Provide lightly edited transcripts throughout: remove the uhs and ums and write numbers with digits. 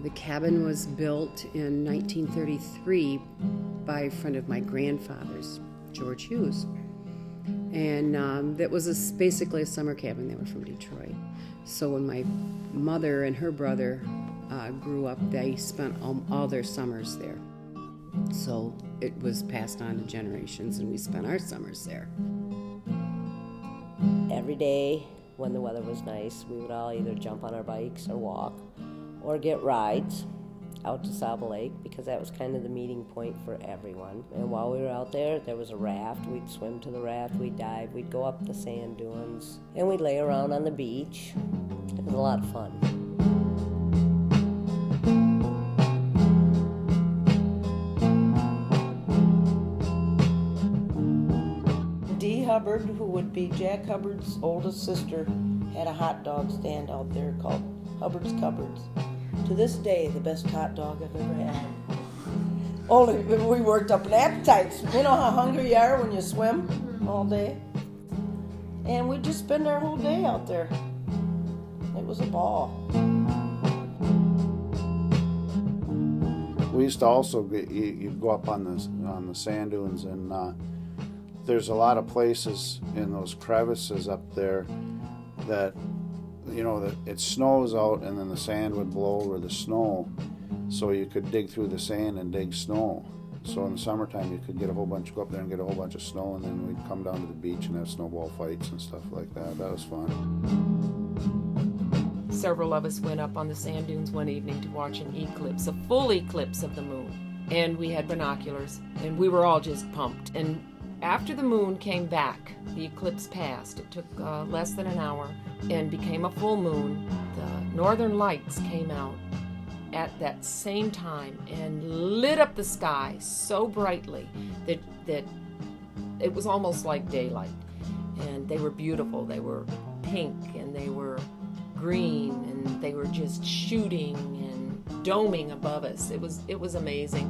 The cabin was built in 1933 by a friend of my grandfather's, George Hughes. And that was basically a summer cabin. They were from Detroit. So when my mother and her brother grew up, they spent all their summers there. So it was passed on to generations, and we spent our summers there. Every day when the weather was nice, we would all either jump on our bikes or walk or get rides out to Au Sable Lake, because that was kind of the meeting point for everyone. And while we were out there, there was a raft. We'd swim to the raft, we'd dive, we'd go up the sand dunes, and we'd lay around on the beach. It was a lot of fun. Dee Hubbard, who would be Jack Hubbard's oldest sister, had a hot dog stand out there called Hubbard's Cupboards. To this day, the best hot dog I've ever had. Only we worked up an appetite. You know how hungry you are when you swim all day? And we'd just spend our whole day out there. It was a ball. We used to also you'd go up on the sand dunes, and there's a lot of places in those crevices up there that, you know, that it snows out and then the sand would blow over the snow, so you could dig through the sand and dig snow. So in the summertime you could go up there and get a whole bunch of snow, and then we'd come down to the beach and have snowball fights and stuff like that. That was fun. Several of us went up on the sand dunes one evening to watch an eclipse, a full eclipse of the moon. And we had binoculars, and we were all just pumped. And after the moon came back, the eclipse passed. It took less than an hour and became a full moon. The northern lights came out at that same time and lit up the sky so brightly that it was almost like daylight. And they were beautiful. They were pink and they were green, and they were just shooting and doming above us. It was amazing.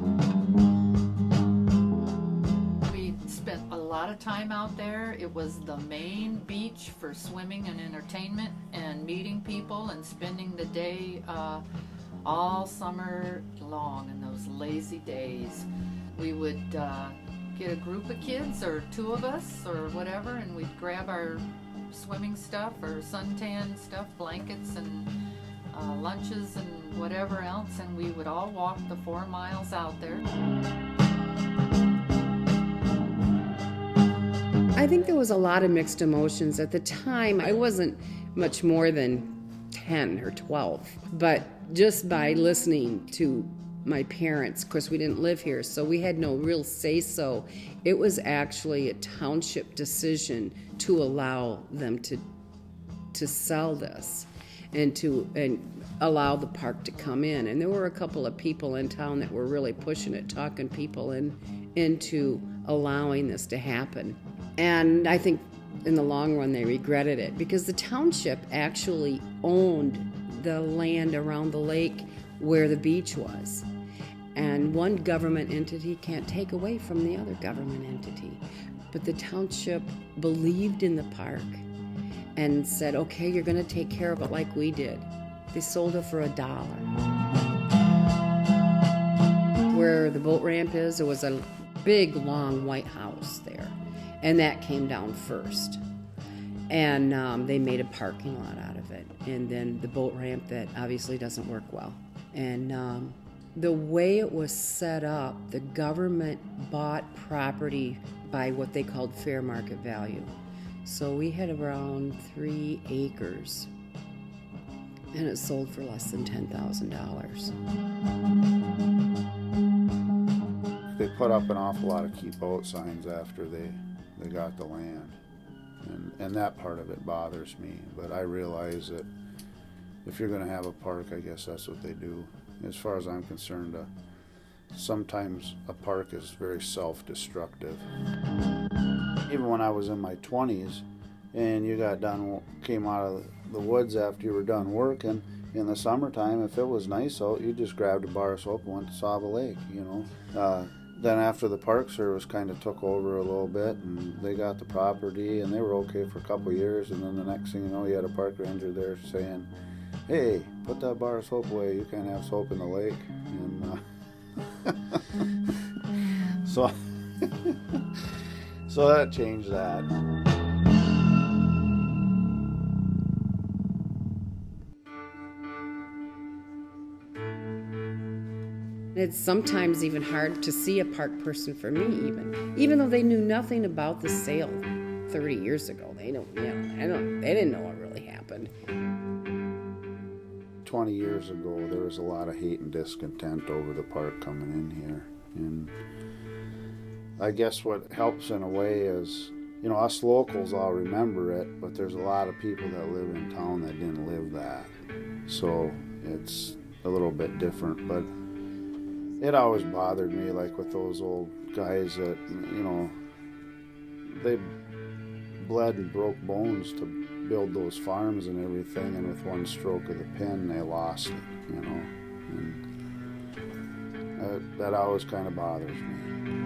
Spent a lot of time out there. It was the main beach for swimming and entertainment and meeting people and spending the day all summer long in those lazy days. We would get a group of kids or two of us or whatever, and we'd grab our swimming stuff or suntan stuff, blankets and lunches and whatever else, and we would all walk the 4 miles out there. I think there was a lot of mixed emotions. At the time, I wasn't much more than 10 or 12, but just by listening to my parents, of course we didn't live here, so we had no real say-so. It was actually a township decision to allow them to sell this and allow the park to come in. And there were a couple of people in town that were really pushing it, talking people into allowing this to happen. And I think in the long run they regretted it, because the township actually owned the land around the lake where the beach was. And one government entity can't take away from the other government entity. But the township believed in the park and said, okay, you're going to take care of it like we did. They sold it for $1. Where the boat ramp is, there was a big, long white house there. And that came down first. And they made a parking lot out of it. And then the boat ramp that obviously doesn't work well. And the way it was set up, the government bought property by what they called fair market value. So we had around 3 acres, and it sold for less than $10,000. They put up an awful lot of keep out signs after they got the land, and that part of it bothers me. But I realize that if you're going to have a park, I guess that's what they do. As far as I'm concerned, sometimes a park is very self-destructive. Even when I was in my 20s and you came out of the woods after you were done working, in the summertime, if it was nice out, you just grabbed a bar of soap and went to Au Sable Lake, you know. then after the Park Service kind of took over a little bit, and they got the property, and they were okay for a couple of years, and then the next thing you know, you had a park ranger there saying, "Hey, put that bar of soap away. You can't have soap in the lake." And so that changed that. It's sometimes even hard to see a park person for me, even though they knew nothing about the sale 30 years ago. They didn't know what really happened. 20 years ago, there was a lot of hate and discontent over the park coming in here. And I guess what helps in a way is, us locals all remember it, but there's a lot of people that live in town that didn't live that. So it's a little bit different, but it always bothered me, like with those old guys that, they bled and broke bones to build those farms and everything, and with one stroke of the pen, they lost it, and that always kind of bothers me.